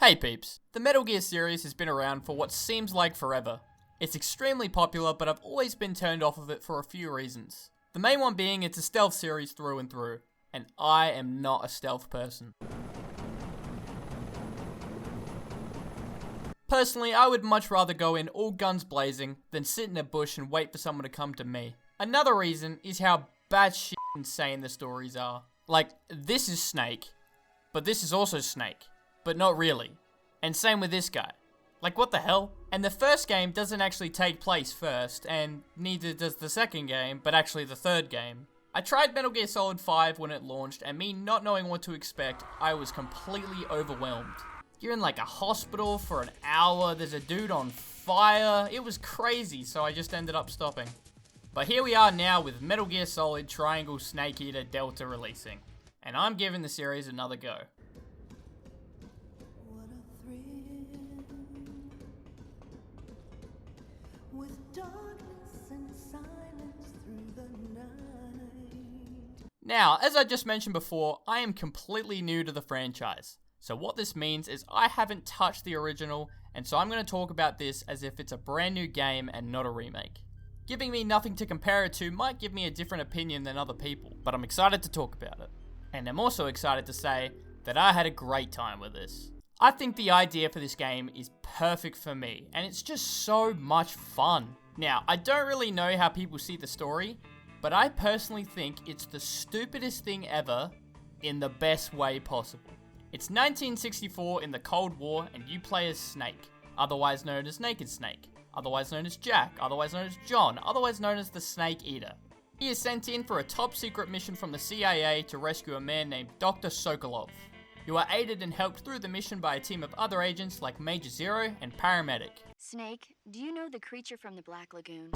Hey peeps, the Metal Gear series has been around for what seems like forever. It's extremely popular, but I've always been turned off of it for a few reasons. The main one being it's a stealth series through and through, and I am not a stealth person. Personally, I would much rather go in all guns blazing than sit in a bush and wait for someone to come to me. Another reason is how batshit insane the stories are. Like, this is Snake, but this is also Snake. But not really. And same with this guy. Like, what the hell? And the first game doesn't actually take place first, and neither does the second game, but actually the third game. I tried Metal Gear Solid 5 when it launched, and me not knowing what to expect, I was completely overwhelmed. You're in like a hospital for an hour, there's a dude on fire, it was crazy, so I just ended up stopping. But here we are now with Metal Gear Solid Triangle Snake Eater Delta releasing, and I'm giving the series another go. Now, as I just mentioned before, I am completely new to the franchise. So what this means is I haven't touched the original, and so I'm going to talk about this as if it's a brand new game and not a remake. Giving me nothing to compare it to might give me a different opinion than other people, but I'm excited to talk about it. And I'm also excited to say that I had a great time with this. I think the idea for this game is perfect for me, and it's just so much fun. Now, I don't really know how people see the story, but I personally think it's the stupidest thing ever in the best way possible. It's 1964 in the Cold War, and you play as Snake, otherwise known as Naked Snake, otherwise known as Jack, otherwise known as John, otherwise known as the Snake Eater. He is sent in for a top secret mission from the CIA to rescue a man named Dr. Sokolov. You are aided and helped through the mission by a team of other agents like Major Zero and Paramedic. Snake, do you know the creature from the Black Lagoon?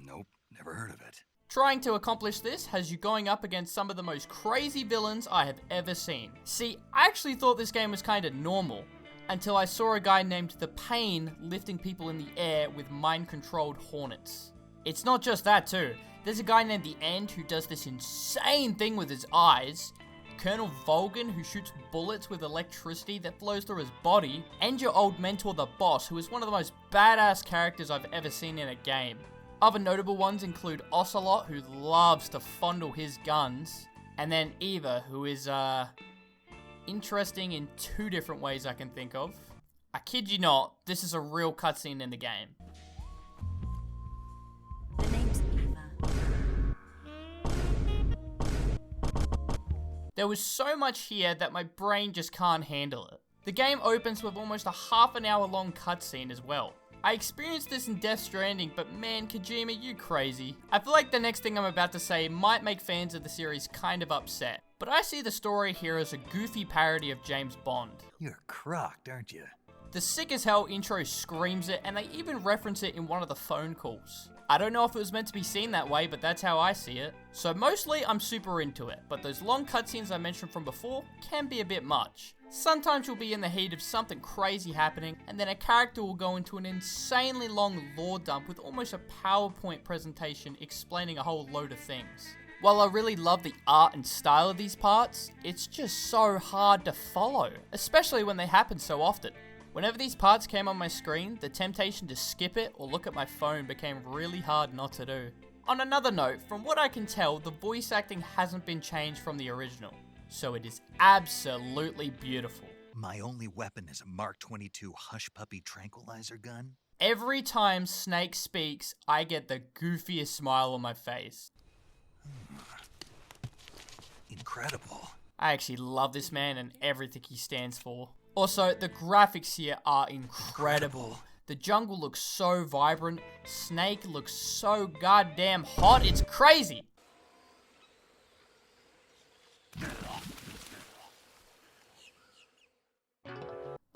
Nope, never heard of it. Trying to accomplish this has you going up against some of the most crazy villains I have ever seen. See, I actually thought this game was kinda normal, until I saw a guy named The Pain lifting people in the air with mind-controlled hornets. It's not just that too. There's a guy named The End who does this insane thing with his eyes, Colonel Volgan who shoots bullets with electricity that flows through his body, and your old mentor The Boss, who is one of the most badass characters I've ever seen in a game. Other notable ones include Ocelot, who loves to fondle his guns, and then Eva, who is, interesting in two different ways I can think of. I kid you not, this is a real cutscene in the game. The name's Eva. There was so much here that my brain just can't handle it. The game opens with almost a half an hour long cutscene as well. I experienced this in Death Stranding, but man, Kojima, you crazy. I feel like the next thing I'm about to say might make fans of the series kind of upset, but I see the story here as a goofy parody of James Bond. You're crocked, aren't you? The sick as hell intro screams it, and they even reference it in one of the phone calls. I don't know if it was meant to be seen that way, but that's how I see it. So mostly, I'm super into it, but those long cutscenes I mentioned from before can be a bit much. Sometimes you'll be in the heat of something crazy happening, and then a character will go into an insanely long lore dump with almost a PowerPoint presentation explaining a whole load of things. While I really love the art and style of these parts, it's just so hard to follow, especially when they happen so often. Whenever these parts came on my screen, the temptation to skip it or look at my phone became really hard not to do. On another note, from what I can tell, the voice acting hasn't been changed from the original, so it is absolutely beautiful. My only weapon is a Mark 22 Hush Puppy tranquilizer gun. Every time Snake speaks, I get the goofiest smile on my face. Incredible. I actually love this man and everything he stands for. Also, the graphics here are incredible. The jungle looks so vibrant, Snake looks so goddamn hot, it's crazy!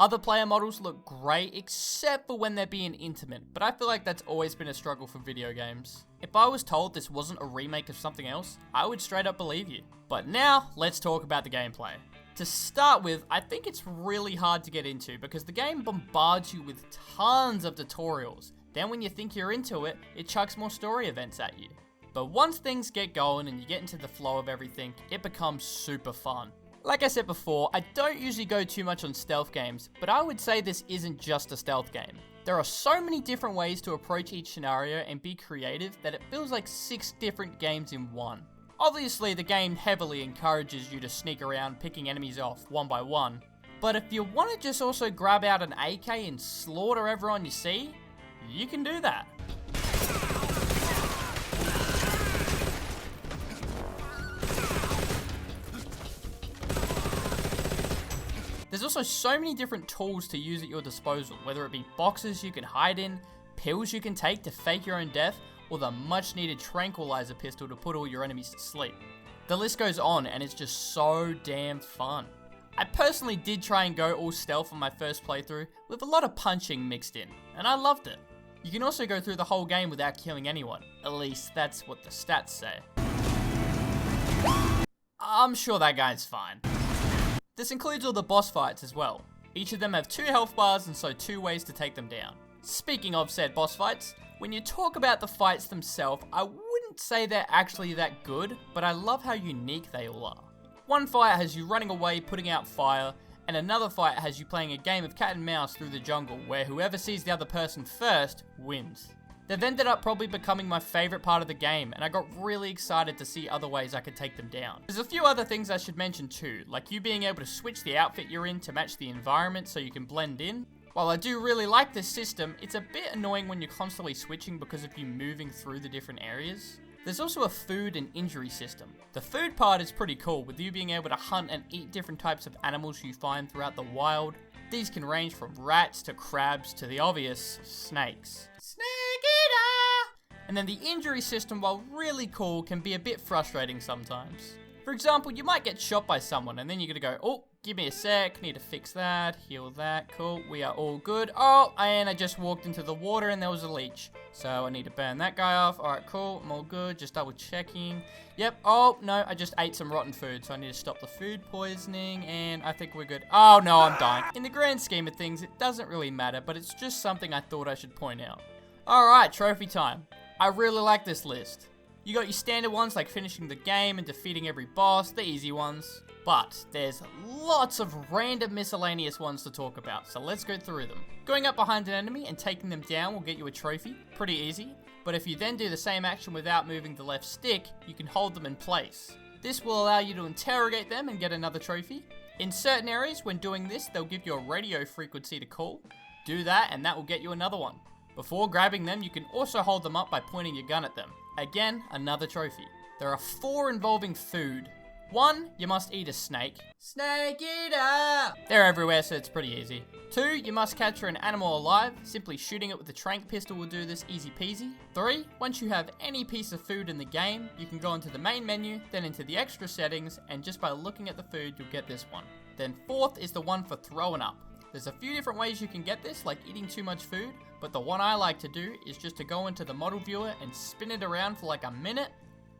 Other player models look great, except for when they're being intimate, but I feel like that's always been a struggle for video games. If I was told this wasn't a remake of something else, I would straight up believe you. But now, let's talk about the gameplay. To start with, I think it's really hard to get into because the game bombards you with tons of tutorials. Then when you think you're into it, it chucks more story events at you. But once things get going and you get into the flow of everything, it becomes super fun. Like I said before, I don't usually go too much on stealth games, but I would say this isn't just a stealth game. There are so many different ways to approach each scenario and be creative that it feels like 6 different games in one. Obviously, the game heavily encourages you to sneak around picking enemies off one by one, but if you want to just also grab out an AK and slaughter everyone you see, you can do that. There's also so many different tools to use at your disposal, whether it be boxes you can hide in, pills you can take to fake your own death, or the much needed tranquilizer pistol to put all your enemies to sleep. The list goes on and it's just so damn fun. I personally did try and go all stealth on my first playthrough with a lot of punching mixed in, and I loved it. You can also go through the whole game without killing anyone, at least that's what the stats say. I'm sure that guy's fine. This includes all the boss fights as well. Each of them have 2 health bars and so 2 ways to take them down. Speaking of said boss fights, when you talk about the fights themselves, I wouldn't say they're actually that good, but I love how unique they all are. One fight has you running away putting out fire, and another fight has you playing a game of cat and mouse through the jungle where whoever sees the other person first wins. They've ended up probably becoming my favourite part of the game, and I got really excited to see other ways I could take them down. There's a few other things I should mention too, like you being able to switch the outfit you're in to match the environment so you can blend in. While I do really like this system, it's a bit annoying when you're constantly switching because of you moving through the different areas. There's also a food and injury system. The food part is pretty cool, with you being able to hunt and eat different types of animals you find throughout the wild. These can range from rats to crabs to the obvious snakes. Snake eater! And then the injury system, while really cool, can be a bit frustrating sometimes. For example, you might get shot by someone and then you're gonna go, oh, give me a sec, need to fix that, heal that, cool, we are all good. Oh, and I just walked into the water and there was a leech. So I need to burn that guy off. Alright, cool, I'm all good, just double checking. Yep, oh, no, I just ate some rotten food, so I need to stop the food poisoning, and I think we're good. Oh, no, I'm dying. In the grand scheme of things, it doesn't really matter, but it's just something I thought I should point out. Alright, trophy time. I really like this list. You got your standard ones like finishing the game and defeating every boss, the easy ones. But there's lots of random miscellaneous ones to talk about, so let's go through them. Going up behind an enemy and taking them down will get you a trophy, pretty easy. But if you then do the same action without moving the left stick, you can hold them in place. This will allow you to interrogate them and get another trophy. In certain areas, when doing this, they'll give you a radio frequency to call. Do that and that will get you another one. Before grabbing them, you can also hold them up by pointing your gun at them. Again, another trophy. There are 4 involving food. 1, you must eat a snake. Snake eater! They're everywhere, so it's pretty easy. 2, you must capture an animal alive. Simply shooting it with the tranq pistol will do this easy peasy. 3, once you have any piece of food in the game, you can go into the main menu, then into the extra settings, and just by looking at the food, you'll get this one. Then 4th is the one for throwing up. There's a few different ways you can get this, like eating too much food, but the one I like to do is just to go into the model viewer and spin it around for like a minute,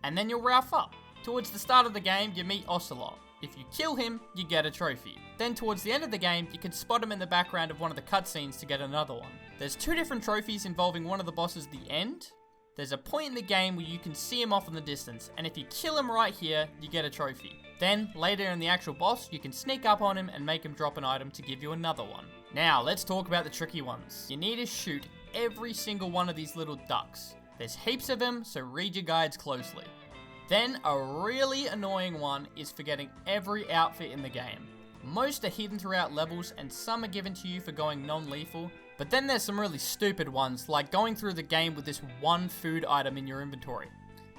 and then you'll ralph up. Towards the start of the game, you meet Ocelot. If you kill him, you get a trophy. Then towards the end of the game, you can spot him in the background of one of the cutscenes to get another one. There's 2 different trophies involving one of the bosses at the end. There's a point in the game where you can see him off in the distance, and if you kill him right here, you get a trophy. Then, later in the actual boss, you can sneak up on him and make him drop an item to give you another one. Now, let's talk about the tricky ones. You need to shoot every single one of these little ducks. There's heaps of them, so read your guides closely. Then, a really annoying one is forgetting every outfit in the game. Most are hidden throughout levels, and some are given to you for going non-lethal, but then there's some really stupid ones, like going through the game with this 1 food item in your inventory.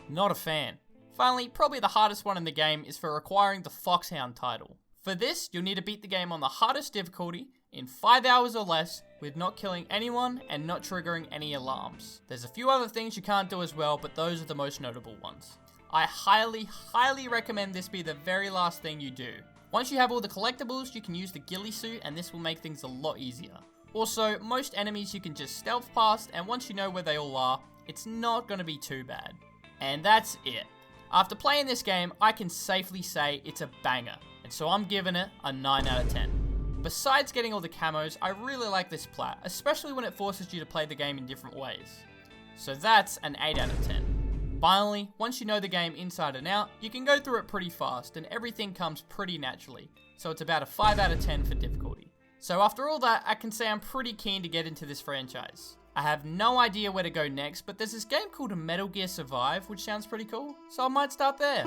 Not a fan. Finally, probably the hardest one in the game is for acquiring the Foxhound title. For this, you'll need to beat the game on the hardest difficulty in 5 hours or less with not killing anyone and not triggering any alarms. There's a few other things you can't do as well, but those are the most notable ones. I highly recommend this be the very last thing you do. Once you have all the collectibles, you can use the ghillie suit and this will make things a lot easier. Also, most enemies you can just stealth past, and once you know where they all are, it's not going to be too bad. And that's it. After playing this game, I can safely say it's a banger, and so I'm giving it a 9 out of 10. Besides getting all the camos, I really like this plat, especially when it forces you to play the game in different ways. So that's an 8 out of 10. Finally, once you know the game inside and out, you can go through it pretty fast and everything comes pretty naturally, so it's about a 5 out of 10 for difficulty. So after all that, I can say I'm pretty keen to get into this franchise. I have no idea where to go next, but there's this game called Metal Gear Survive, which sounds pretty cool, so I might start there.